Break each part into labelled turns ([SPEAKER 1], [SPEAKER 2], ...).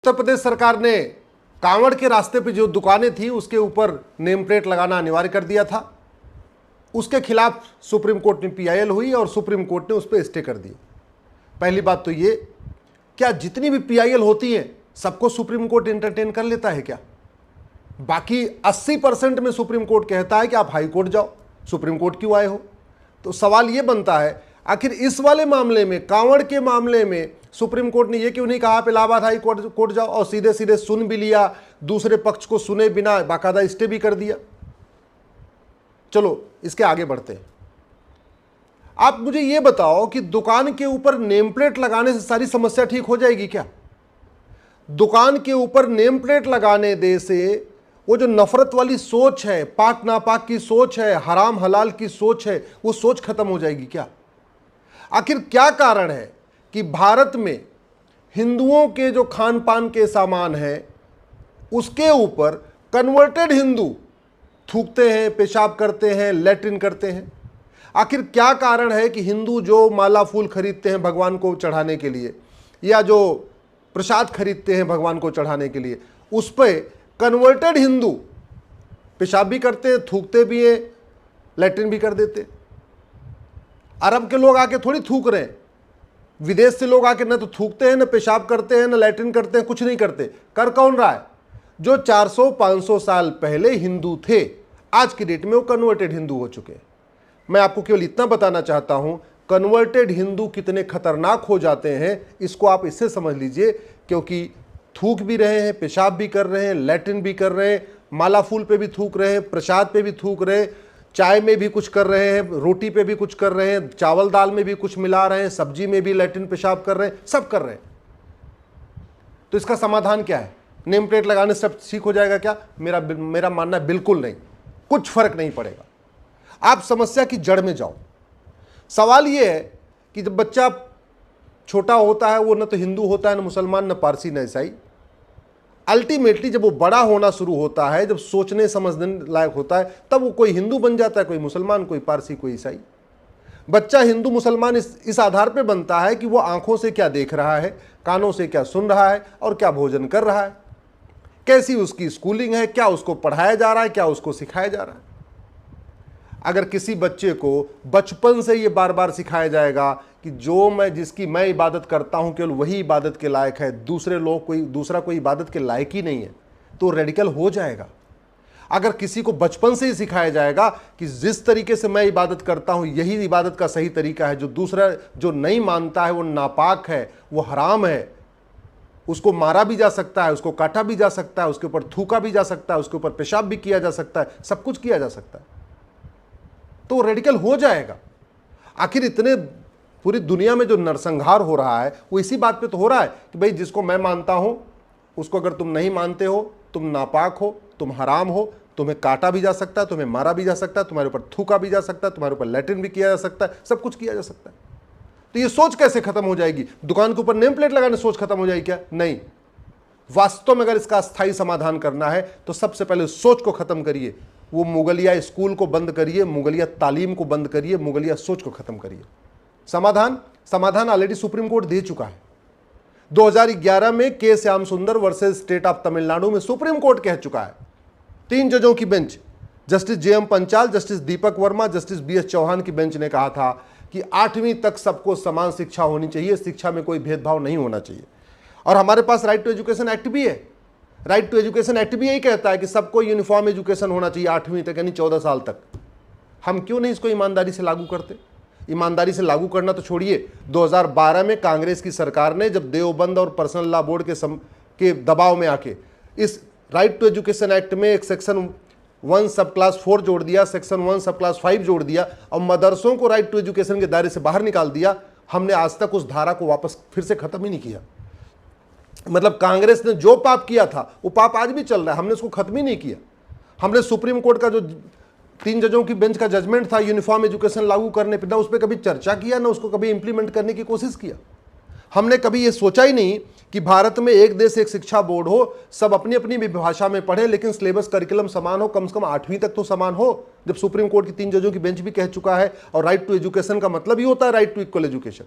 [SPEAKER 1] उत्तर प्रदेश सरकार ने कांवड़ के रास्ते पे जो दुकानें थी उसके ऊपर नेम प्लेट लगाना अनिवार्य कर दिया था। उसके खिलाफ सुप्रीम कोर्ट में पीआईएल हुई और सुप्रीम कोर्ट ने उस पर स्टे कर दिया। पहली बात तो ये, क्या जितनी भी पीआईएल होती हैं सबको सुप्रीम कोर्ट एंटरटेन कर लेता है क्या? बाकी 80% में सुप्रीम कोर्ट कहता है कि आप हाई कोर्ट जाओ, सुप्रीम कोर्ट क्यों आए हो? तो सवाल ये बनता है, आखिर इस वाले मामले में, कांवड़ के मामले में सुप्रीम कोर्ट ने ये क्यों नहीं कहा आप इलाहाबाद हाई कोर्ट जाओ, और सीधे सीधे सुन भी लिया, दूसरे पक्ष को सुने बिना बाकायदा स्टे भी कर दिया। चलो इसके आगे बढ़ते हैं। आप मुझे ये बताओ कि दुकान के ऊपर नेम प्लेट लगाने से सारी समस्या ठीक हो जाएगी क्या? दुकान के ऊपर नेम प्लेट लगाने दे से वो जो नफरत वाली सोच है, पाक नापाक की सोच है, हराम हलाल की सोच है, वो सोच खत्म हो जाएगी क्या? आखिर क्या कारण है कि भारत में हिंदुओं के जो खान पान के सामान हैं उसके ऊपर कन्वर्टेड हिंदू थूकते हैं, पेशाब करते हैं, लैट्रिन करते हैं? आखिर क्या कारण है कि हिंदू जो माला फूल खरीदते हैं भगवान को चढ़ाने के लिए, या जो प्रसाद खरीदते हैं भगवान को चढ़ाने के लिए, उस पर कन्वर्टेड हिंदू पेशाब भी करते हैं, थूकते भी हैं, लैट्रिन भी कर देते हैं? अरब के लोग आके थोड़ी थूक रहे हैं, विदेश से लोग आके न तो थूकते हैं, न पेशाब करते हैं, न लैट्रिन करते हैं, कुछ नहीं करते। कर कौन रहा है? जो 400-500 साल पहले हिंदू थे, आज की डेट में वो कन्वर्टेड हिंदू हो चुके हैं। मैं आपको केवल इतना बताना चाहता हूं, कन्वर्टेड हिंदू कितने खतरनाक हो जाते हैं इसको आप इससे समझ लीजिए, क्योंकि थूक भी रहे हैं, पेशाब भी कर रहे हैं, लैट्रिन भी कर रहे हैं, माला फूल पे भी थूक रहे हैं, प्रसाद पे भी थूक रहे हैं, चाय में भी कुछ कर रहे हैं, रोटी पे भी कुछ कर रहे हैं, चावल दाल में भी कुछ मिला रहे हैं, सब्जी में भी लैट्रिन पेशाब कर रहे हैं, सब कर रहे हैं। तो इसका समाधान क्या है? नेम प्लेट लगाने से सब ठीक हो जाएगा क्या? मेरा मानना है बिल्कुल नहीं, कुछ फर्क नहीं पड़ेगा। आप समस्या की जड़ में जाओ। सवाल यह है कि जब बच्चा छोटा होता है वो न तो हिंदू होता है, न मुसलमान, न पारसी, न ईसाई। अल्टीमेटली जब वो बड़ा होना शुरू होता है, जब सोचने समझने लायक होता है, तब वो कोई हिंदू बन जाता है, कोई मुसलमान, कोई पारसी, कोई ईसाई। बच्चा हिंदू मुसलमान इस आधार पे बनता है कि वो आंखों से क्या देख रहा है, कानों से क्या सुन रहा है, और क्या भोजन कर रहा है, कैसी उसकी स्कूलिंग है, क्या उसको पढ़ाया जा रहा है, क्या उसको सिखाया जा रहा है। अगर किसी बच्चे को बचपन से ये बार बार सिखाया जाएगा कि जिसकी मैं इबादत करता हूं केवल वही इबादत के लायक है, दूसरा कोई इबादत के लायक ही नहीं है, तो रेडिकल हो जाएगा। अगर किसी को बचपन से ही सिखाया जाएगा कि जिस तरीके से मैं इबादत करता हूं यही इबादत का सही तरीका है, जो दूसरा जो नहीं मानता है वो नापाक है, वो हराम है, उसको मारा भी जा सकता है, उसको काटा भी जा सकता है, उसके ऊपर थूका भी जा सकता है, उसके ऊपर पेशाब भी किया जा सकता है, सब कुछ किया जा सकता है, तो रेडिकल हो जाएगा। आखिर इतने पूरी दुनिया में जो नरसंहार हो रहा है वो इसी बात पे तो हो रहा है कि भाई जिसको मैं मानता हूं उसको अगर तुम नहीं मानते हो, तुम नापाक हो, तुम हराम हो, तुम्हें काटा भी जा सकता है, तुम्हें मारा भी जा सकता है, तुम्हारे ऊपर थूका भी जा सकता है, तुम्हारे ऊपर लैट्रिन भी किया जा सकता है, सब कुछ किया जा सकता है। तो ये सोच कैसे खत्म हो जाएगी? दुकान के ऊपर नेम प्लेट लगाने सोच खत्म हो जाएगी क्या? नहीं। वास्तव में अगर इसका स्थायी समाधान करना है तो सबसे पहले सोच को खत्म करिए। वो मुगलिया स्कूल को बंद करिए, मुगलिया तालीम को बंद करिए, मुगलिया सोच को खत्म करिए। समाधान ऑलरेडी सुप्रीम कोर्ट दे चुका है। 2011 में के श्याम सुंदर वर्सेस स्टेट ऑफ तमिलनाडु में सुप्रीम कोर्ट कह चुका है, 3 जजों की bench, justice JM Panchal, justice Deepak Verma, justice BS Chauhan की बेंच ने कहा था कि 8वीं तक सबको समान शिक्षा होनी चाहिए, शिक्षा में कोई भेदभाव नहीं होना चाहिए। और हमारे पास राइट टू एजुकेशन एक्ट भी है। राइट टू एजुकेशन एक्ट भी यही कहता है कि सबको यूनिफॉर्म एजुकेशन होना चाहिए 8वीं तक, यानी 14 साल तक। हम क्यों नहीं इसको ईमानदारी से लागू करते? ईमानदारी से लागू करना तो छोड़िए, 2012 में कांग्रेस की सरकार ने जब देवबंद और पर्सनल लॉ बोर्ड के दबाव में आके इस राइट टू एजुकेशन एक्ट में एक सेक्शन 1 सब क्लास 4 जोड़ दिया, सेक्शन 1 सब क्लास 5 जोड़ दिया, और मदरसों को राइट टू एजुकेशन के दायरे से बाहर निकाल दिया। हमने आज तक उस धारा को वापस फिर से खत्म ही नहीं किया। मतलब कांग्रेस ने जो पाप किया था वो पाप आज भी चल रहा है, हमने उसको खत्म ही नहीं किया। हमने सुप्रीम कोर्ट का जो 3 जजों की बेंच का जजमेंट था यूनिफॉर्म एजुकेशन लागू करने पर, ना उस पर कभी चर्चा किया, ना उसको कभी इंप्लीमेंट करने की कोशिश किया। हमने कभी ये सोचा ही नहीं कि भारत में एक देश एक शिक्षा बोर्ड हो, सब अपनी अपनी भाषा में पढ़े, लेकिन सिलेबस करिकुलम समान हो, कम से कम 8वीं तक तो समान हो, जब सुप्रीम कोर्ट की 3 जजों की बेंच भी कह चुका है। और राइट टू एजुकेशन का मतलब ही होता है राइट टू इक्वल एजुकेशन।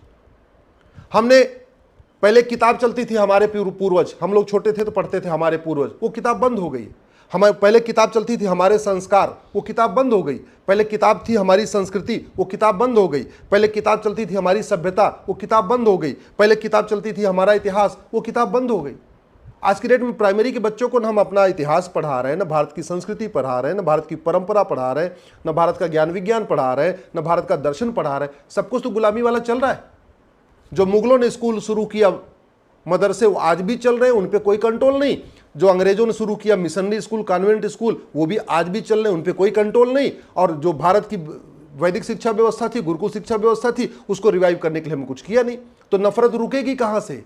[SPEAKER 1] हमने पहले किताब चलती थी हमारे पूर्वज, हम लोग छोटे थे तो पढ़ते थे हमारे पूर्वज, वो किताब बंद हो गई। हमारे पहले किताब चलती थी हमारे संस्कार, वो किताब बंद हो गई। पहले किताब थी हमारी संस्कृति, वो किताब बंद हो गई। पहले किताब चलती थी हमारी सभ्यता, वो किताब बंद हो गई। पहले किताब चलती थी हमारा इतिहास, वो किताब बंद हो गई। आज की डेट में प्राइमरी के बच्चों को ना हम अपना इतिहास पढ़ा रहे हैं, ना भारत की संस्कृति पढ़ा रहे हैं, ना भारत की परंपरा पढ़ा रहे हैं, ना भारत का ज्ञान विज्ञान पढ़ा रहे हैं, ना भारत का दर्शन पढ़ा रहे हैं। सब कुछ तो गुलामी वाला चल रहा है। जो मुगलों ने स्कूल शुरू किया, मदरसे, वो आज भी चल रहे हैं, उन पर कोई कंट्रोल नहीं। जो अंग्रेजों ने शुरू किया मिशनरी स्कूल, कॉन्वेंट स्कूल, वो भी आज भी चल रहे हैं, उन पर कोई कंट्रोल नहीं। और जो भारत की वैदिक शिक्षा व्यवस्था थी, गुरुकुल शिक्षा व्यवस्था थी, उसको रिवाइव करने के लिए हमने कुछ किया नहीं। तो नफरत रुकेगी कहां से?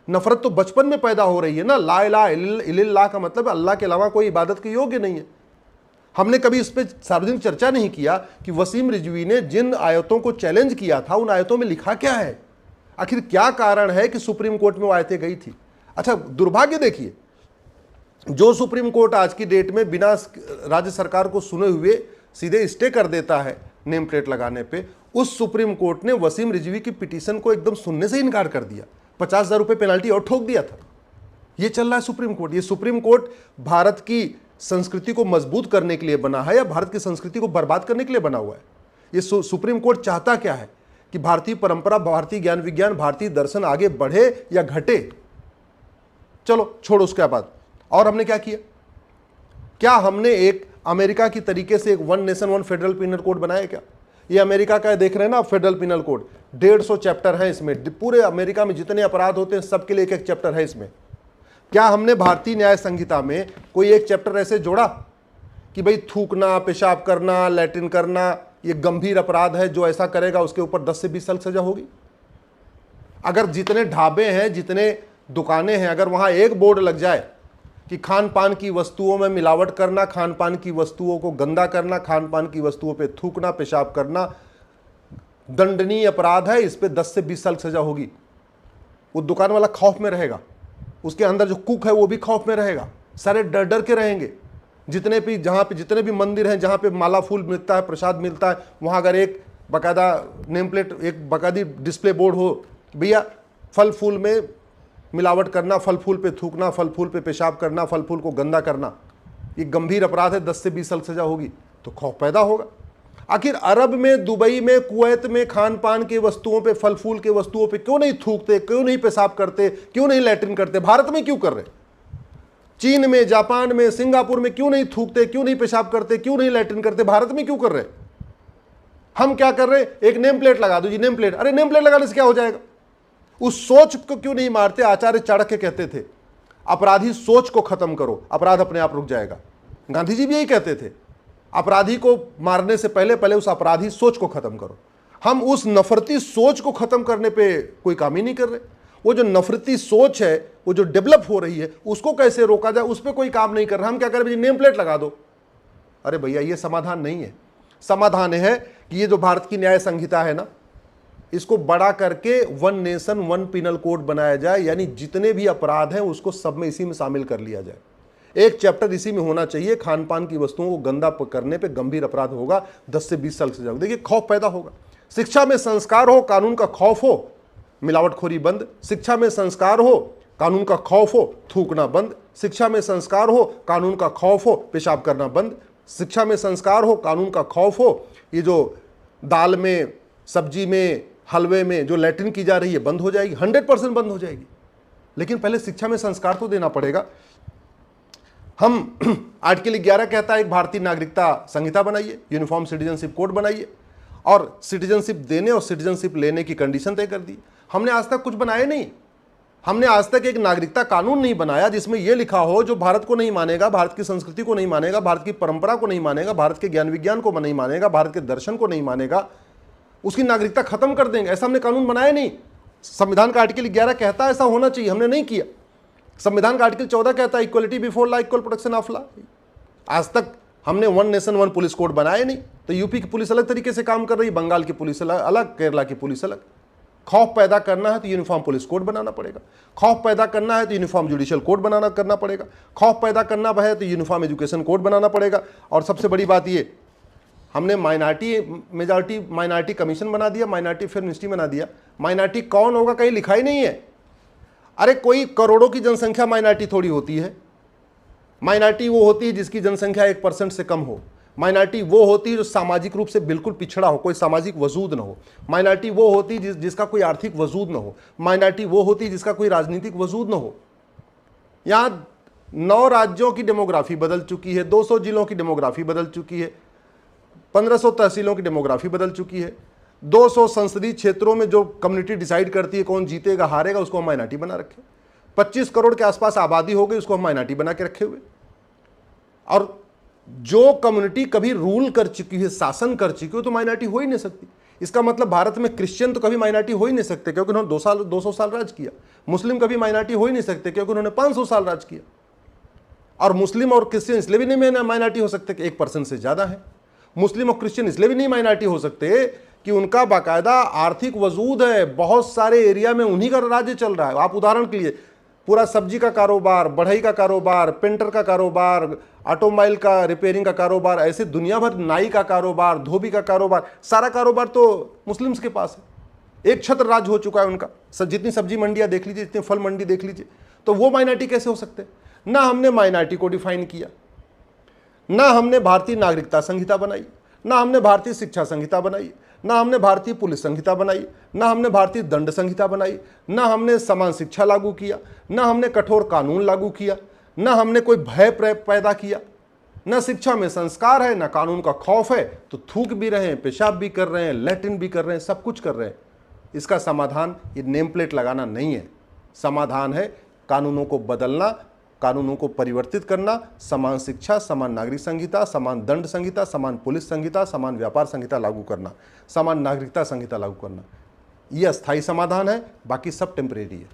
[SPEAKER 1] नफरत तो बचपन में पैदा हो रही है ना। ला इलाहा इल्लल्लाह का मतलब अल्लाह के अलावा कोई इबादत के योग्य नहीं है। हमने कभी इस पर सार्वजनिक चर्चा नहीं किया कि वसीम रिजवी ने जिन आयतों को चैलेंज किया था, उन आयतों में लिखा क्या है, आखिर क्या कारण है कि सुप्रीम कोर्ट में वो आयतें गई थी। अच्छा, दुर्भाग्य देखिए, जो सुप्रीम कोर्ट आज की डेट में बिना राज्य सरकार को सुने हुए सीधे स्टे कर देता है नेम प्लेट लगाने पे, उस सुप्रीम कोर्ट ने वसीम रिजवी की पिटीशन को एकदम सुनने से इनकार कर दिया। 50,000 रुपये पेनल्टी और ठोक दिया था। ये चल रहा है सुप्रीम कोर्ट। ये सुप्रीम कोर्ट भारत की संस्कृति को मजबूत करने के लिए बना है या भारत की संस्कृति को बर्बाद करने के लिए बना हुआ है? ये सुप्रीम कोर्ट चाहता क्या है कि भारतीय परंपरा, भारतीय ज्ञान विज्ञान, भारतीय दर्शन आगे बढ़े या घटे? चलो छोड़ो उसके बाद। और हमने क्या किया? क्या हमने एक अमेरिका की तरीके से एक one nation one federal penal code बनाया क्या? ये अमेरिका का देख रहे हैं ना, फेडरल पिनल कोड, 150 चैप्टर है इसमें। पूरे अमेरिका में जितने अपराध होते हैं सबके लिए एक एक चैप्टर है इसमें। क्या हमने भारतीय न्याय संहिता में कोई एक चैप्टर ऐसे जोड़ा कि भाई थूकना, पेशाब करना, लैट्रिन करना ये गंभीर अपराध है, जो ऐसा करेगा उसके ऊपर 10 से 20 साल सजा होगी? अगर जितने ढाबे हैं, जितने दुकानें हैं, अगर वहां एक बोर्ड लग जाए कि खान पान की वस्तुओं में मिलावट करना, खान पान की वस्तुओं को गंदा करना, खान पान की वस्तुओं पे थूकना, पेशाब करना दंडनीय अपराध है, इस पे 10 से 20 साल सजा होगी, वो दुकान वाला खौफ में रहेगा, उसके अंदर जो कुक है वो भी खौफ में रहेगा, सारे डर डर के रहेंगे। जितने भी जहाँ पे जितने भी मंदिर हैं जहाँ पे माला फूल मिलता है, प्रसाद मिलता है, वहाँ अगर एक बाकायदा नेम प्लेट, एक बाकायदी डिस्प्ले बोर्ड हो, भैया फल फूल में मिलावट करना, फल फूल पे थूकना, फल फूल पे पेशाब करना, फल फूल को गंदा करना, ये गंभीर अपराध है, 10 से 20 साल सजा होगी, तो खौफ पैदा होगा। आखिर अरब में, दुबई में, कुवैत में खान पान की वस्तुओं पे, फल फूल के वस्तुओं पे क्यों नहीं थूकते, क्यों नहीं पेशाब करते, क्यों नहीं लैट्रिन करते? भारत में क्यों कर रहे? चीन में, जापान में, सिंगापुर में क्यों नहीं थूकते, क्यों नहीं पेशाब करते, क्यों नहीं लैट्रिन करते? भारत में क्यों कर रहे? हम क्या कर रहे? एक नेम प्लेट लगा दो जी, नेम प्लेट। अरे नेम प्लेट लगाने से क्या हो जाएगा? उस सोच को क्यों नहीं मारते? आचार्य चाणक्य कहते थे अपराधी सोच को खत्म करो, अपराध अपने आप रुक जाएगा। गांधी जी भी यही कहते थे, अपराधी को मारने से पहले पहले उस अपराधी सोच को खत्म करो। हम उस नफरती सोच को खत्म करने पे कोई काम ही नहीं कर रहे। वो जो नफरती सोच है, वो जो डेवलप हो रही है, उसको कैसे रोका जाए, उस पर कोई काम नहीं कर रहा। हम क्या करें? नेम प्लेट लगा दो। अरे भैया, ये समाधान नहीं है। समाधान है कि ये जो भारत की न्याय संहिता है ना, इसको बड़ा करके one nation one penal code बनाया जाए, यानी जितने भी अपराध हैं उसको सब में इसी में शामिल कर लिया जाए। एक चैप्टर इसी में होना चाहिए, खान पान की वस्तुओं को गंदा करने पे गंभीर अपराध होगा, 10 से 20 साल सजा होगी। देखिए, खौफ पैदा होगा। शिक्षा में संस्कार हो, कानून का खौफ हो, मिलावटखोरी बंद। शिक्षा में संस्कार हो, कानून का खौफ हो, थूकना बंद। शिक्षा में संस्कार हो, कानून का खौफ हो, पेशाब करना बंद। शिक्षा में संस्कार हो, कानून का खौफ हो, ये जो दाल में, सब्जी में, हलवे में जो लैट्रिन की जा रही है बंद हो जाएगी, 100% बंद हो जाएगी। लेकिन पहले शिक्षा में संस्कार तो देना पड़ेगा। हम आर्टिकल 11 कहता है एक भारतीय नागरिकता संहिता बनाइए, यूनिफॉर्म सिटीजनशिप कोड बनाइए, और सिटीजनशिप देने और सिटीजनशिप लेने की कंडीशन तय कर दी। हमने आज तक कुछ बनाया नहीं। हमने आज तक एक नागरिकता कानून नहीं बनाया जिसमें यह लिखा हो जो भारत को नहीं मानेगा, भारत की संस्कृति को नहीं मानेगा, भारत की परंपरा को नहीं मानेगा, भारत के ज्ञान विज्ञान को नहीं मानेगा, भारत के दर्शन को नहीं मानेगा, उसकी नागरिकता खत्म कर देंगे। ऐसा हमने कानून बनाया नहीं। संविधान का आर्टिकल 11 कहता है ऐसा होना चाहिए, हमने नहीं किया। संविधान का आर्टिकल 14 कहता है equality before law, equal protection of law. आज तक हमने one nation one police code बनाया नहीं। तो यूपी की पुलिस अलग तरीके से काम कर रही है, बंगाल की पुलिस अलग, केरला की पुलिस अलग। खौफ पैदा करना है तो यूनिफॉर्म पुलिस कोड बनाना पड़ेगा। खौफ पैदा करना है तो यूनिफॉर्म जुडिशियल कोड करना पड़ेगा। खौफ पैदा करना है तो यूनिफॉर्म एजुकेशन कोड बनाना पड़ेगा। और सबसे बड़ी बात ये, हमने माइनॉरिटी कमीशन बना दिया, माइनॉरिटी फिल्म मिनिस्ट्री बना दिया। माइनॉरिटी कौन होगा कहीं लिखा ही नहीं है। अरे कोई करोड़ों की जनसंख्या माइनॉरिटी थोड़ी होती है। माइनॉरिटी वो होती है जिसकी जनसंख्या 1% से कम हो। माइनॉरिटी वो होती है जो सामाजिक रूप से बिल्कुल पिछड़ा हो, कोई सामाजिक वजूद न हो। माइनॉरिटी वो होती है जिसका कोई आर्थिक वजूद न हो। माइनॉरिटी वो होती है जिसका कोई राजनीतिक वजूद न हो। यहाँ 9 राज्यों की डेमोग्राफी बदल चुकी है, 200 जिलों की डेमोग्राफी बदल चुकी है, 1500 तहसीलों की डेमोग्राफी बदल चुकी है, 200 संसदीय क्षेत्रों में जो कम्युनिटी डिसाइड करती है कौन जीतेगा हारेगा, उसको हम माइनॉरिटी बना रखे। 25 करोड़ के आसपास आबादी हो गई, उसको हम माइनॉरिटी बना के रखे हुए। और जो कम्युनिटी कभी रूल कर चुकी है, शासन कर चुकी है, तो माइनॉरिटी हो ही नहीं सकती। इसका मतलब भारत में क्रिश्चियन तो कभी माइनॉरिटी हो ही नहीं सकते क्योंकि उन्होंने 200 साल राज किया। मुस्लिम कभी माइनॉरिटी हो ही नहीं सकते क्योंकि उन्होंने 500 साल राज किया। और मुस्लिम और क्रिश्चियन इसलिए भी नहीं माइनॉरिटी हो सकते कि 1% से ज्यादा है। मुस्लिम और क्रिश्चियन इसलिए भी नहीं माइनॉरिटी हो सकते कि उनका बाकायदा आर्थिक वजूद है, बहुत सारे एरिया में उन्हीं का राज्य चल रहा है। आप उदाहरण के लिए पूरा सब्जी का कारोबार, बढ़ई का कारोबार, पेंटर का कारोबार, ऑटोमोबाइल का रिपेयरिंग का कारोबार, ऐसे दुनिया भर, नाई का कारोबार, धोबी का कारोबार, सारा कारोबार तो मुस्लिम्स के पास है। एक छत्र राज हो चुका है उनका। जितनी सब्जी मंडियां देख लीजिए, जितनी फल मंडी देख लीजिए, तो वो माइनॉरिटी कैसे हो सकते? ना हमने माइनॉरिटी को डिफाइन किया, ना हमने भारतीय नागरिकता संहिता बनाई, ना हमने भारतीय शिक्षा संहिता बनाई, ना हमने भारतीय पुलिस संहिता बनाई, ना हमने भारतीय दंड संहिता बनाई, ना हमने समान शिक्षा लागू किया, ना हमने कठोर कानून लागू किया, ना हमने कोई भय पैदा किया। ना शिक्षा में संस्कार है, ना कानून का खौफ है, तो थूक भी रहे हैं, पेशाब भी कर रहे हैं, लैट्रिन भी कर रहे हैं, सब कुछ कर रहे हैं। इसका समाधान ये नेम प्लेट लगाना नहीं है। समाधान है कानूनों को बदलना, कानूनों को परिवर्तित करना, समान शिक्षा, समान नागरिक संहिता, समान दंड संहिता, समान पुलिस संहिता, समान व्यापार संहिता लागू करना, समान नागरिकता संहिता लागू करना। यह अस्थायी समाधान है, बाकी सब टेम्परेरी है।